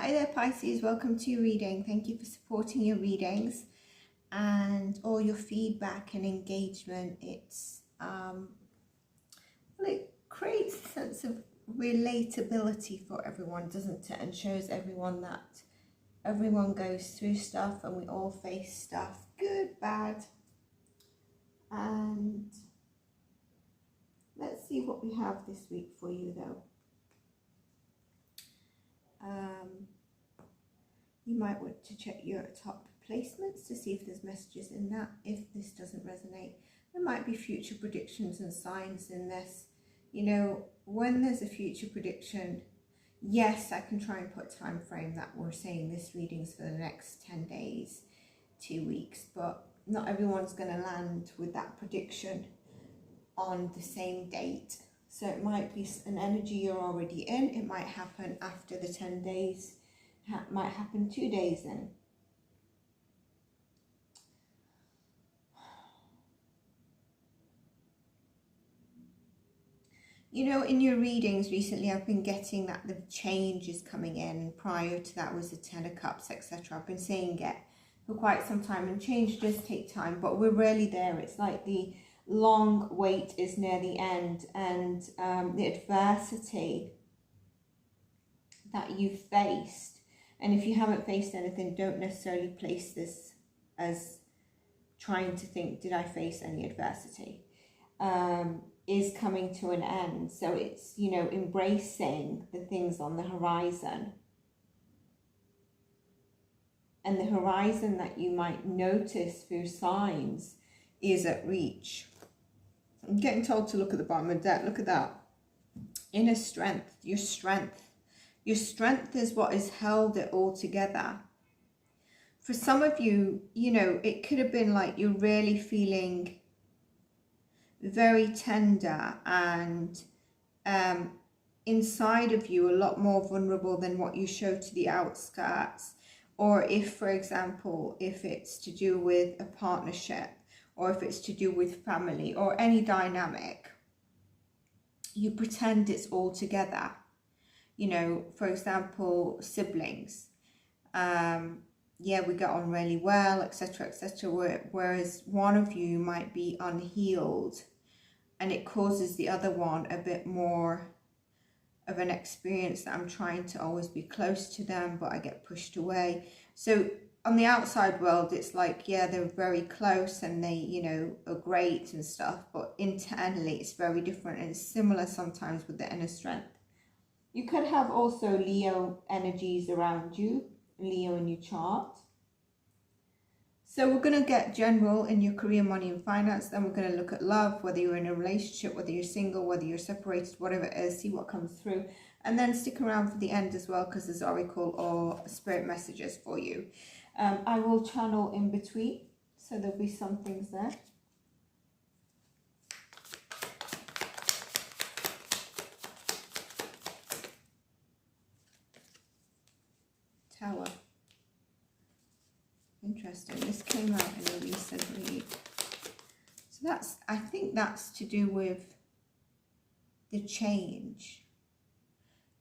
Hi there Pisces, welcome to your reading. Thank you for supporting your readings and all your feedback and engagement. It creates a sense of relatability for everyone, doesn't it? And shows everyone that everyone goes through stuff and we all face stuff, good, bad. And let's see what we have this week for you though. You might want to check your top placements to see if there's messages in that. If this doesn't resonate, there might be future predictions and signs in this. You know, when there's a future prediction, yes, I can try and put a time frame that we're saying this reading's for the next 10 days, 2 weeks, but not everyone's going to land with that prediction on the same date. So it might be an energy you're already in. It might happen after the 10 days. Might happen 2 days in. You know, in your readings recently, I've been getting that the change is coming in. Prior to that was the 10 of Cups, etc. I've been saying it for quite some time, and change does take time, but we're really there. It's like the long wait is near the end, and the adversity that you've faced. And if you haven't faced anything, don't necessarily place this as trying to think, did I face any adversity? Is coming to an end. So it's, you know, embracing the things on the horizon. And the horizon that you might notice through signs is at reach. I'm getting told to look at the bottom of the deck. Look at that. Inner strength, your strength. Your strength is what has held it all together. For some of you, you know, it could have been like you're really feeling very tender and inside of you a lot more vulnerable than what you show to the outskirts. Or if, for example, if it's to do with a partnership, or if it's to do with family or any dynamic, you pretend it's all together. You know, for example, siblings. Yeah, we get on really well, etc., etc. Whereas one of you might be unhealed, and it causes the other one a bit more of an experience that I'm trying to always be close to them, but I get pushed away. So on the outside world, it's like, yeah, they're very close and they, you know, are great and stuff, but internally it's very different, and it's similar sometimes with the inner strength. You could have also Leo energies around you, Leo in your chart. So we're going to get general in your career, money and finance. Then we're going to look at love, whether you're in a relationship, whether you're single, whether you're separated, whatever it is, see what comes through. And then stick around for the end as well, because there's oracle or spirit messages for you. I will channel in between, so there'll be some things there. Tower. Interesting. This came out in a recent read. So I think that's to do with the change.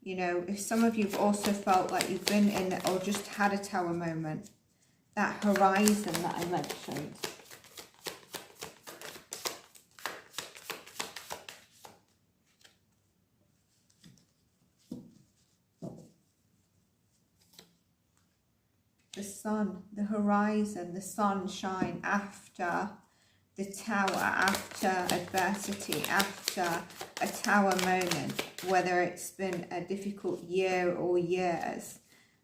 You know, if some of you've also felt like you've been in or just had a tower moment, that horizon that I mentioned. The sun, the horizon, the sunshine after the tower, after adversity, after a tower moment, whether it's been a difficult year or years.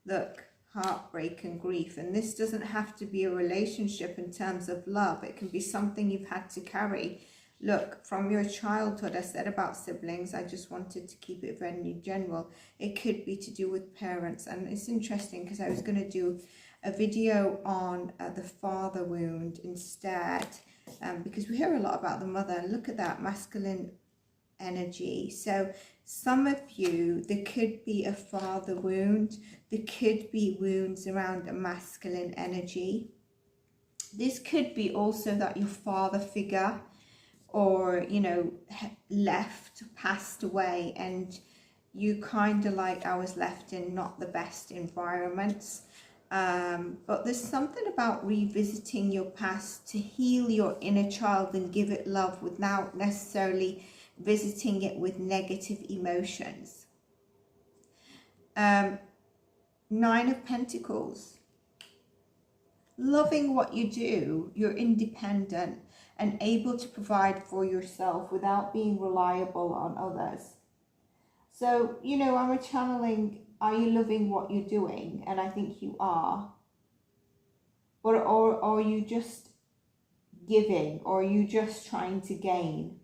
Look, heartbreak and grief. And this doesn't have to be a relationship in terms of love. It can be something you've had to carry. Look, from your childhood, I said about siblings, I just wanted to keep it very general. It could be to do with parents. And it's interesting because I was going to do a video on the father wound instead, because we hear a lot about the mother. And look at that masculine energy. So some of you, there could be a father wound. There could be wounds around a masculine energy. This could be also that your father figure, or, you know, left, passed away, and you kind of like, I was left in not the best environments. But there's something about revisiting your past to heal your inner child and give it love without necessarily visiting it with negative emotions. 9 of Pentacles. Loving what you do, you're independent and able to provide for yourself without being reliable on others. So, you know, I'm channeling, are you loving what you're doing? And I think you are. Or are you just giving? Or are you just trying to gain?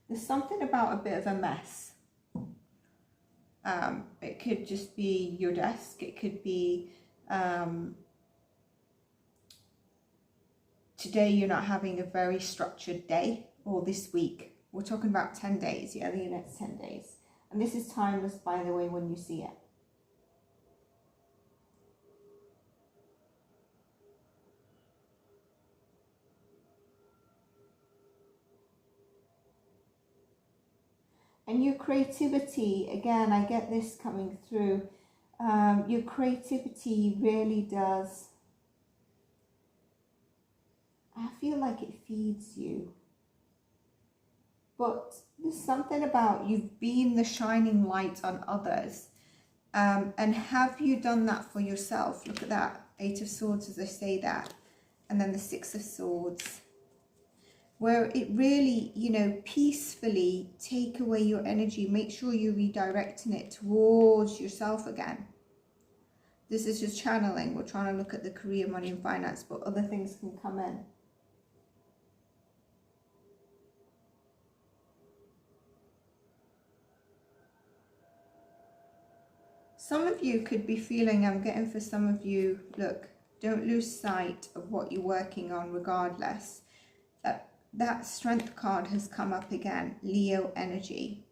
There's something about a bit of a mess. It could just be your desk. It could be today you're not having a very structured day, or this week. We're talking about 10 days, yeah, the next 10 days. And this is timeless, by the way, when you see it. And your creativity, again, I get this coming through. Your creativity really does, I feel like it feeds you. But there's something about you've been the shining light on others. And have you done that for yourself? Look at that, 8 of Swords as I say that. And then the 6 of Swords. Where it really, you know, peacefully take away your energy. Make sure you're redirecting it towards yourself again. This is just channeling. We're trying to look at the career, money and finance, but other things can come in. Some of you could be feeling, I'm getting for some of you, look, don't lose sight of what you're working on regardless. That Strength card has come up again, Leo energy.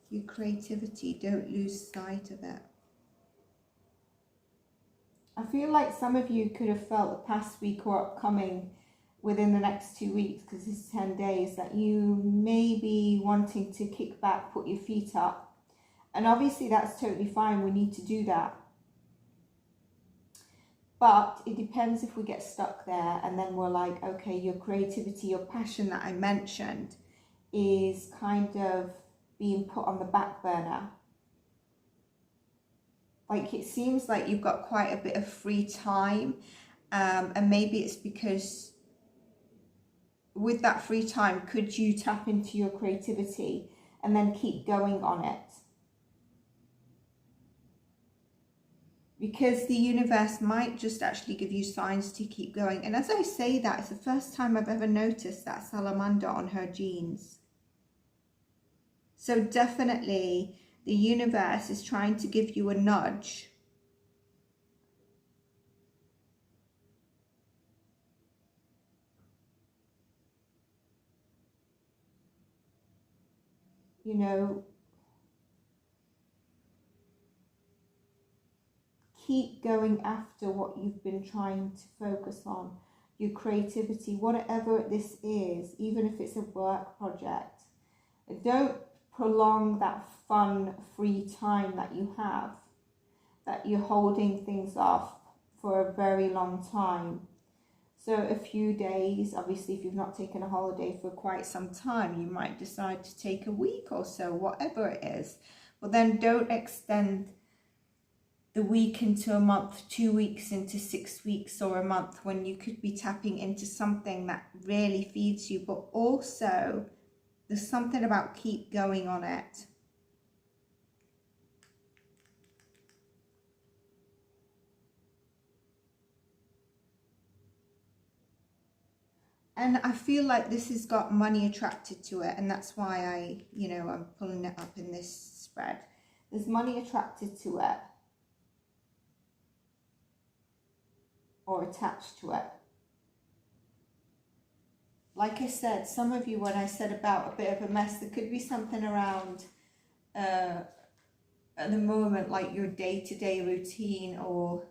Your creativity, don't lose sight of it. I feel like some of you could have felt the past week or upcoming within the next 2 weeks, because this is 10 days, that you may be wanting to kick back, put your feet up. And obviously that's totally fine. We need to do that. But it depends if we get stuck there and then we're like, okay, your creativity, your passion that I mentioned is kind of being put on the back burner. Like it seems like you've got quite a bit of free time. And maybe it's because with that free time, could you tap into your creativity and then keep going on it? Because the universe might just actually give you signs to keep going. And as I say that, it's the first time I've ever noticed that salamander on her jeans. So definitely the universe is trying to give you a nudge. You know, keep going after what you've been trying to focus on, your creativity, whatever this is, even if it's a work project. Don't prolong that fun, free time that you have, that you're holding things off for a very long time. So a few days, obviously if you've not taken a holiday for quite some time, you might decide to take a week or so, whatever it is. But then don't extend the week into a month, 2 weeks into 6 weeks or a month, when you could be tapping into something that really feeds you. But also there's something about keep going on it. And I feel like this has got money attracted to it, and that's why I'm pulling it up in this spread. There's money attracted to it, or attached to it. Like I said, some of you, when I said about a bit of a mess, there could be something around at the moment, like your day-to-day routine, or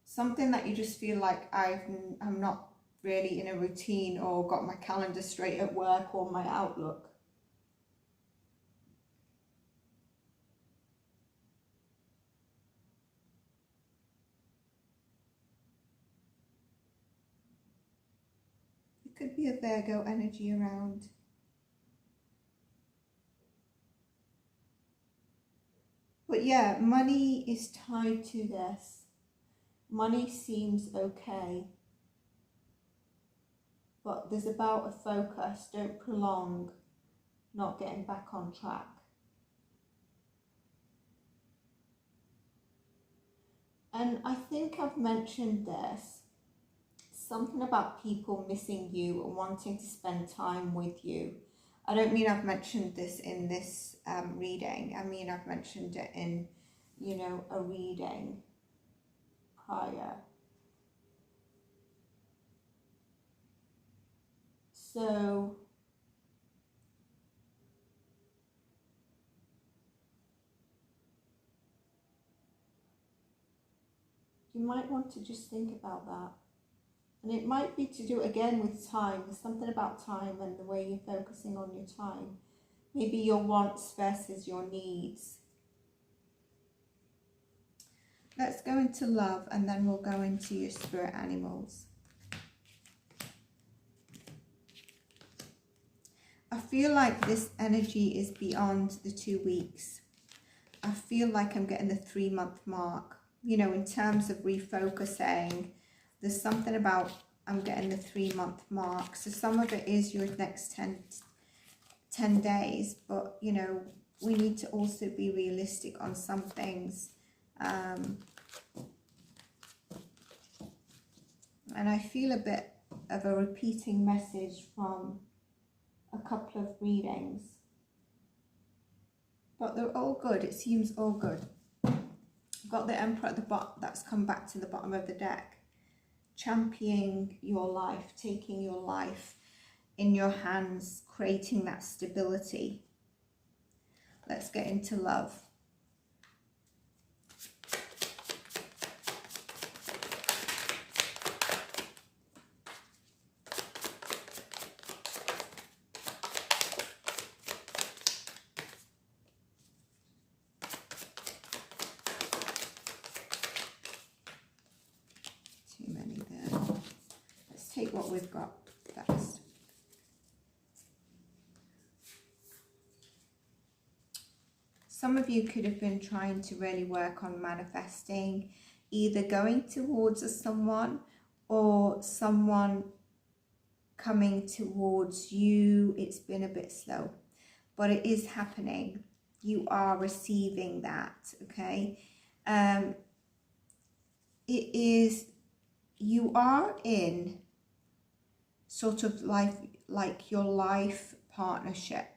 something that you just feel like I'm not really in a routine, or got my calendar straight at work, or my outlook. It could be a Virgo energy around. But yeah, money is tied to this. Money seems okay, but there's about a focus. Don't prolong not getting back on track. And I think I've mentioned this, something about people missing you and wanting to spend time with you. I don't mean I've mentioned this in this reading. I mean I've mentioned it in, you know, a reading prior. So you might want to just think about that. And it might be to do again with time. There's something about time and the way you're focusing on your time. Maybe your wants versus your needs. Let's go into love, and then we'll go into your spirit animals. I feel like this energy is beyond the 2 weeks. I feel like I'm getting the 3-month mark. You know, in terms of refocusing, there's something about I'm getting the 3-month mark. So some of it is your next 10 days, but you know, we need to also be realistic on some things. And I feel a bit of a repeating message from a couple of readings, but they're all good. It seems all good. Got the Emperor at the bottom, that's come back to the bottom of the deck. Championing your life, taking your life in your hands, creating that stability. Let's get into love. Too many there. Let's take what we've got first. Some of you could have been trying to really work on manifesting, either going towards someone or someone coming towards you. It's been a bit slow, but it is happening. You are receiving that, okay? It is, you are in sort of life, like your life partnership.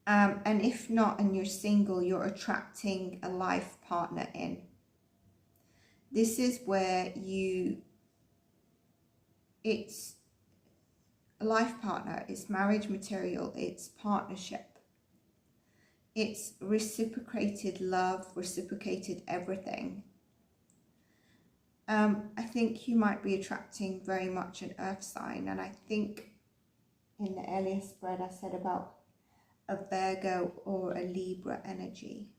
And if not, and you're single, you're attracting a life partner in. This is where it's a life partner, it's marriage material, it's partnership. It's reciprocated love, reciprocated everything. I think you might be attracting very much an earth sign, and I think in the earlier spread I said about a Virgo or a Libra energy.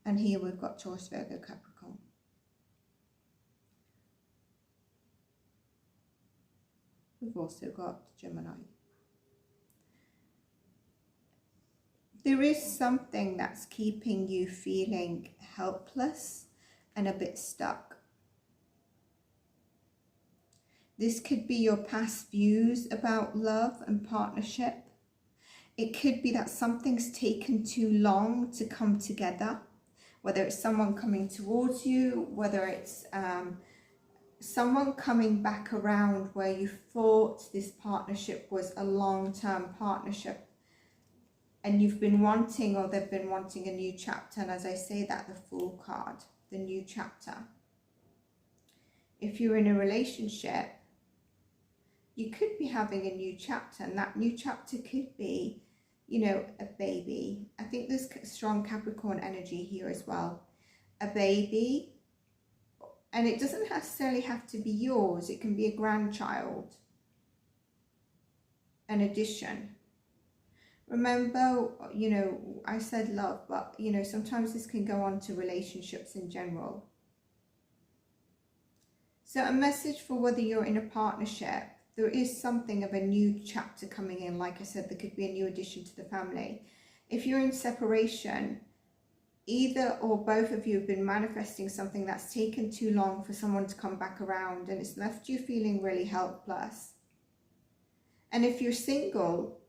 And here we've got Taurus, Virgo, Capricorn. We've also got Gemini. There is something that's keeping you feeling helpless and a bit stuck. This could be your past views about love and partnership. It could be that something's taken too long to come together, whether it's someone coming towards you, whether it's someone coming back around where you thought this partnership was a long-term partnership and you've been wanting, or they've been wanting, a new chapter. And as I say that, the Fool card, the new chapter. If you're in a relationship, you could be having a new chapter, and that new chapter could be, you know, a baby. I think there's strong Capricorn energy here as well. A baby, and it doesn't necessarily have to be yours. It can be a grandchild. An addition. Remember, you know, I said love, but, you know, sometimes this can go on to relationships in general. So a message for whether you're in a partnership, there is something of a new chapter coming in. Like I said, there could be a new addition to the family. If you're in separation, either or both of you have been manifesting something that's taken too long for someone to come back around, and it's left you feeling really helpless. And if you're single,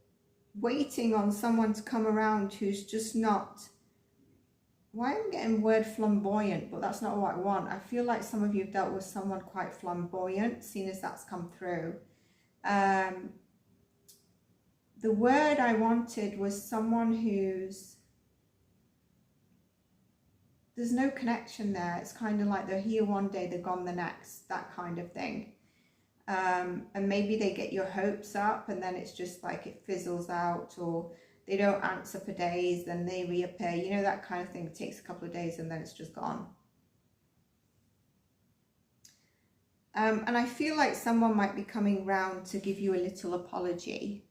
waiting on someone to come around who's just not, why am I getting word flamboyant, but that's not what I want. I feel like some of you have dealt with someone quite flamboyant, seeing as that's come through. The word I wanted was someone who's, there's no connection there. It's kind of like they're here one day, they're gone the next, that kind of thing. And maybe they get your hopes up and then it's just like it fizzles out, or they don't answer for days, then they reappear, you know, that kind of thing. It takes a couple of days and then it's just gone. And I feel like someone might be coming round to give you a little apology.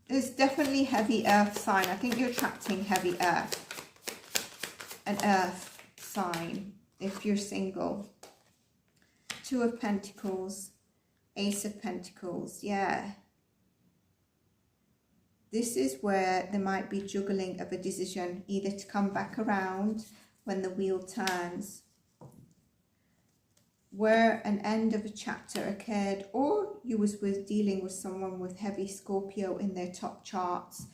There's definitely heavy earth sign. I think you're attracting heavy earth, an earth sign if you're single. Two of Pentacles, Ace of Pentacles, yeah. This is where there might be juggling of a decision, either to come back around when the wheel turns, where an end of a chapter occurred, or you was dealing with someone with heavy Scorpio in their top charts.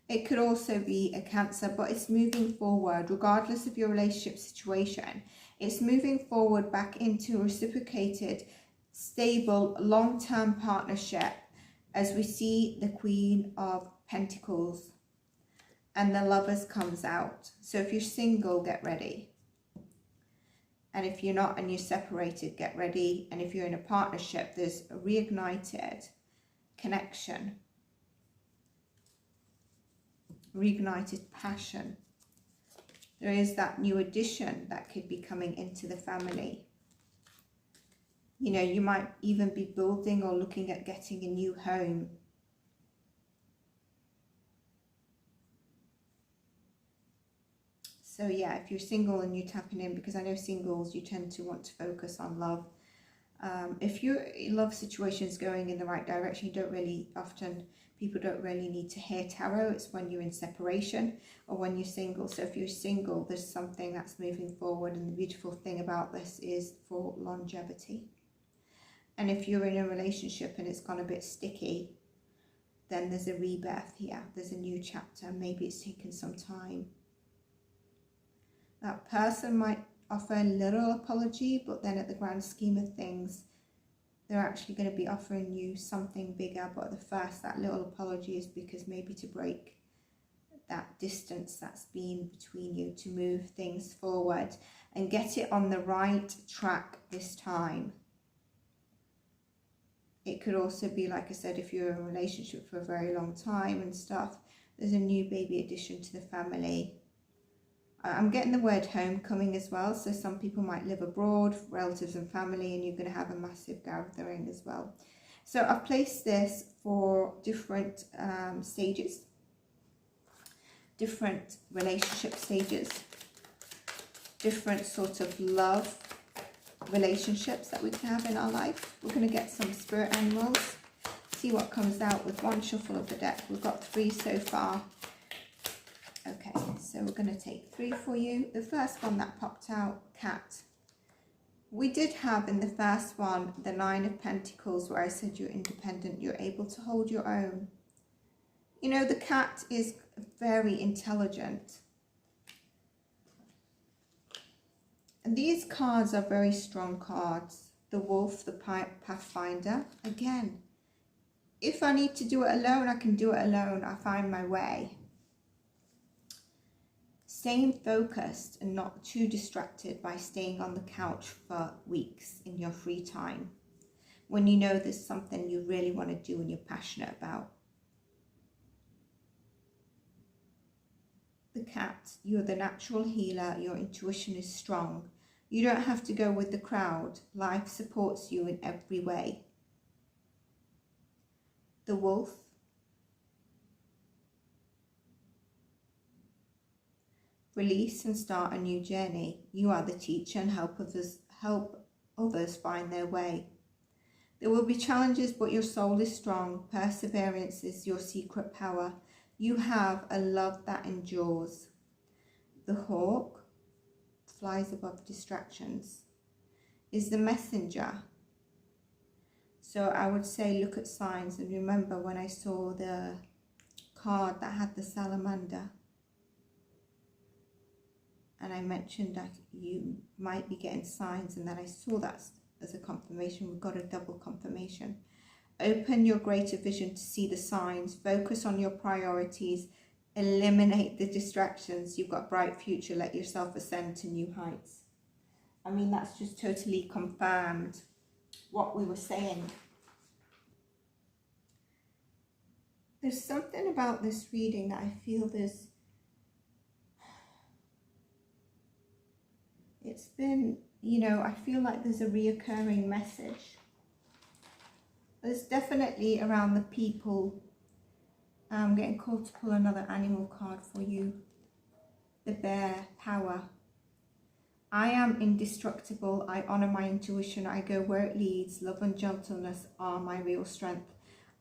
It could also be a Cancer, but it's moving forward regardless of your relationship situation. It's moving forward back into a reciprocated, stable, long-term partnership, as we see the Queen of Pentacles and the Lovers comes out. So if you're single, get ready. And if you're not and you're separated, get ready. And if you're in a partnership, there's a reignited connection, reignited passion. There is that new addition that could be coming into the family. You know, you might even be building or looking at getting a new home. So yeah, if you're single and you're tapping in, because I know singles, you tend to want to focus on love. If your love situation is going in the right direction, you don't really often, people don't really need to hear tarot. It's when you're in separation or when you're single. So if you're single, there's something that's moving forward. And the beautiful thing about this is for longevity. And if you're in a relationship and it's gone a bit sticky, then there's a rebirth here. There's a new chapter. Maybe it's taken some time. That person might offer a little apology, but then at the grand scheme of things, they're actually going to be offering you something bigger. But at the first, that little apology is because maybe to break that distance that's been between you, to move things forward and get it on the right track this time. It could also be, like I said, if you're in a relationship for a very long time and stuff, there's a new baby addition to the family. I'm getting the word homecoming as well, so some people might live abroad, relatives and family, and you're going to have a massive gathering as well. So I've placed this for different stages, different relationship stages, different sort of love relationships that we can have in our life. We're going to get some spirit animals, see what comes out with one shuffle of the deck. We've got 3 so far. Okay, so we're going to take 3 for you. The first one that popped out, cat. We did have in the first one the 9 of Pentacles, where I said you're independent, you're able to hold your own. You know, the cat is very intelligent. And these cards are very strong cards. The Wolf, the Pathfinder. Again, if I need to do it alone, I can do it alone. I find my way. Staying focused and not too distracted by staying on the couch for weeks in your free time, when you know there's something you really want to do and you're passionate about. the cat. You're the natural healer. Your intuition is strong. You don't have to go with the crowd. Life supports you in every way. The wolf. Release and start a new journey. You are the teacher and help others find their way. There will be challenges, but your soul is strong. Perseverance is your secret power. You have a love that endures. The hawk flies above distractions, is the messenger. So I would say look at signs, and remember when I saw the card that had the salamander, and I mentioned that you might be getting signs, and then I saw that as a confirmation. We've got a double confirmation. Open your greater vision to see the signs. Focus on your priorities. Eliminate the distractions. You've got a bright future. Let yourself ascend to new heights. I mean, that's just totally confirmed what we were saying. There's something about this reading that I feel it's been, you know, I feel like there's a reoccurring message. There's definitely around the people. I'm getting called to pull another animal card for you. The bear, power. I am indestructible. I honor my intuition. I go where it leads. Love and gentleness are my real strength.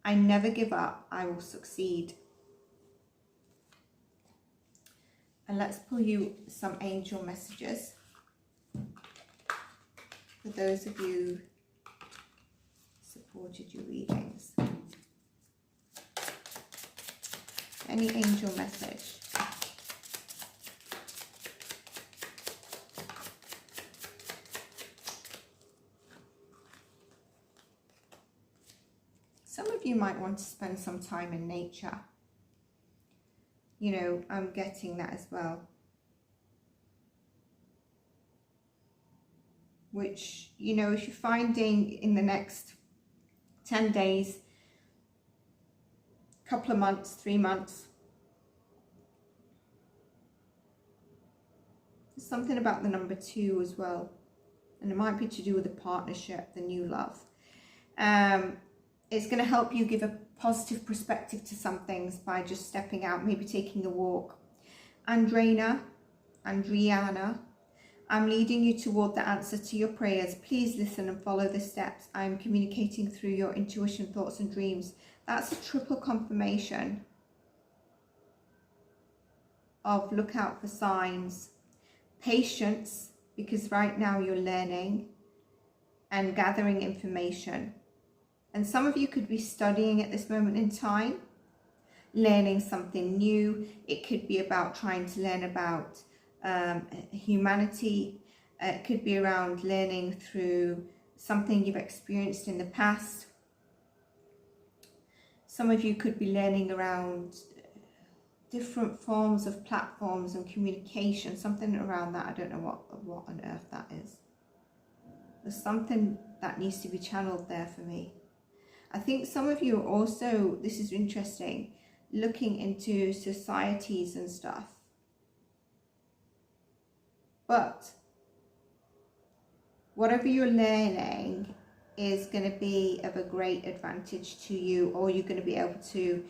I never give up. I will succeed. And let's pull you some angel messages for those of you supported your readings. Any angel message? Some of you might want to spend some time in nature. You know, I'm getting that as well. Which, you know, if you're finding in the next 10 days, couple of months, 3 months, there's something about the number 2 as well. And it might be to do with the partnership, the new love. It's going to help you give a positive perspective to some things by just stepping out, maybe taking a walk. Andriana, I'm leading you toward the answer to your prayers. Please listen and follow the steps. I am communicating through your intuition, thoughts and dreams. That's a triple confirmation of look out for signs. Patience, because right now you're learning and gathering information. And some of you could be studying at this moment in time, learning something new. It could be about trying to learn about humanity. It could be around learning through something you've experienced in the past. Some of you could be learning around different forms of platforms and communication, something around that. I don't know what on earth that is. There's something that needs to be channeled there for me. I think some of you are also, this is interesting, looking into societies and stuff. But whatever you're learning is going to be of a great advantage to you, or you're going to be able to,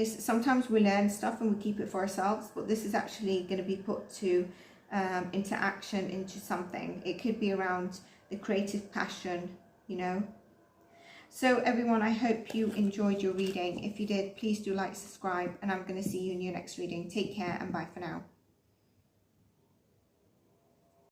sometimes we learn stuff and we keep it for ourselves, but this is actually going to be put to into action, into something. It could be around the creative passion, you know. So everyone, I hope you enjoyed your reading. If you did, please do like, subscribe, and I'm going to see you in your next reading. Take care and bye for now.